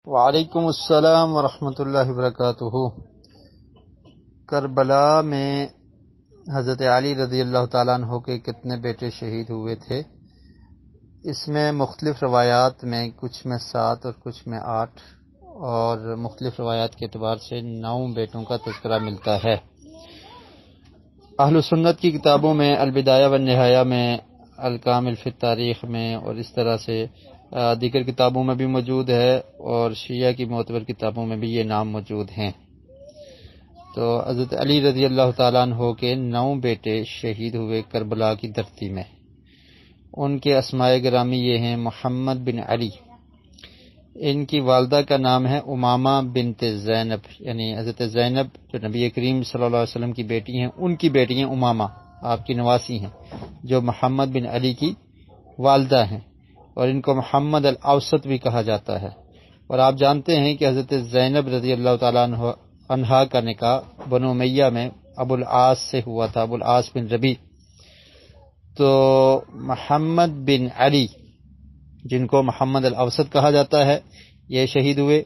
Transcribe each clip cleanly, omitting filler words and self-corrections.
وعلیکم السلام ورحمۃ اللہ وبرکاتہ۔ کربلا میں حضرت علی رضی اللہ تعالیٰ عنہ کے کتنے بیٹے شہید ہوئے تھے؟ اس میں مختلف روایات میں کچھ میں 7 اور کچھ میں 8 اور مختلف روایات کے اعتبار سے 9 بیٹوں کا تذکرہ ملتا ہے۔ اہل سنت کی کتابوں میں البدایہ والنہایہ میں، الکامل فی التاریخ میں اور اس طرح سے دیگر کتابوں میں بھی موجود ہے، اور شیعہ کی معتبر کتابوں میں بھی یہ نام موجود ہیں۔ تو حضرت علی رضی اللہ تعالیٰ عنہ کے 9 بیٹے شہید ہوئے کربلا کی دھرتی میں۔ ان کے اسماء گرامی یہ ہیں: محمد بن علی، ان کی والدہ کا نام ہے امامہ بنت زینب، یعنی حضرت زینب جو نبی کریم صلی اللہ علیہ وسلم کی بیٹی ہیں، ان کی بیٹی ہیں امامہ، آپ کی نواسی ہیں، جو محمد بن علی کی والدہ ہیں، اور ان کو محمد الاوسط بھی کہا جاتا ہے۔ اور آپ جانتے ہیں کہ حضرت زینب رضی اللہ تعالیٰ عنہا کا نکاح بنو امیہ میں ابو العاص سے ہوا تھا، ابو العاص بن ربیع۔ تو محمد بن علی، جن کو محمد الاوسط کہا جاتا ہے، یہ شہید ہوئے۔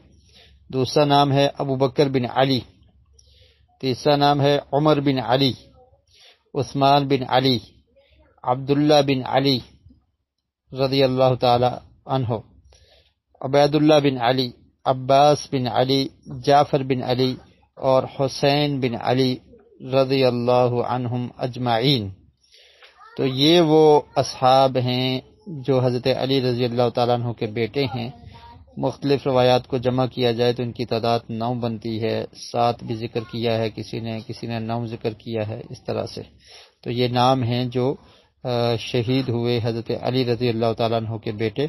دوسرا نام ہے ابو بکر بن علی، تیسرا نام ہے عمر بن علی، عثمان بن علی، عبداللہ بن علی رضی اللہ تعالی عنہ، عبید اللہ بن علی، عباس بن علی، جعفر بن علی اور حسین بن علی رضی اللہ عنہم اجمعین۔ تو یہ وہ اصحاب ہیں جو حضرت علی رضی اللہ تعالیٰ عنہ کے بیٹے ہیں۔ مختلف روایات کو جمع کیا جائے تو ان کی تعداد 9 بنتی ہے، 7 بھی ذکر کیا ہے کسی نے 9 ذکر کیا ہے، اس طرح سے۔ تو یہ نام ہیں جو شہید ہوئے حضرت علی رضی اللہ تعالیٰ عنہ کے بیٹے۔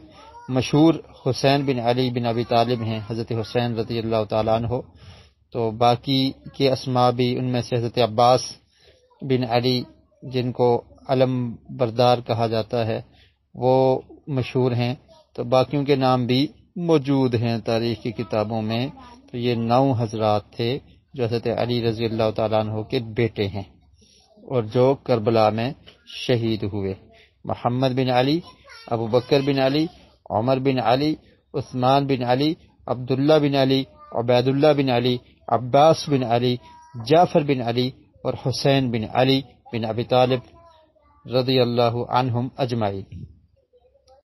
مشہور حسین بن علی بن ابی طالب ہیں، حضرت حسین رضی اللہ تعالیٰ عنہ۔ تو باقی کے اسماء بھی، ان میں سے حضرت عباس بن علی، جن کو علم بردار کہا جاتا ہے، وہ مشہور ہیں۔ تو باقیوں کے نام بھی موجود ہیں تاریخ کی کتابوں میں۔ تو یہ 9 حضرات تھے جو حضرت علی رضی اللہ تعالیٰ عنہ کے بیٹے ہیں اور جو کربلا میں شہید ہوئے: محمد بن علی، ابو بکر بن علی، عمر بن علی، عثمان بن علی، عبداللہ بن علی، عبید اللہ بن علی، عباس بن علی، جعفر بن علی اور حسین بن علی بن ابی طالب رضی اللہ عنہم اجمعین۔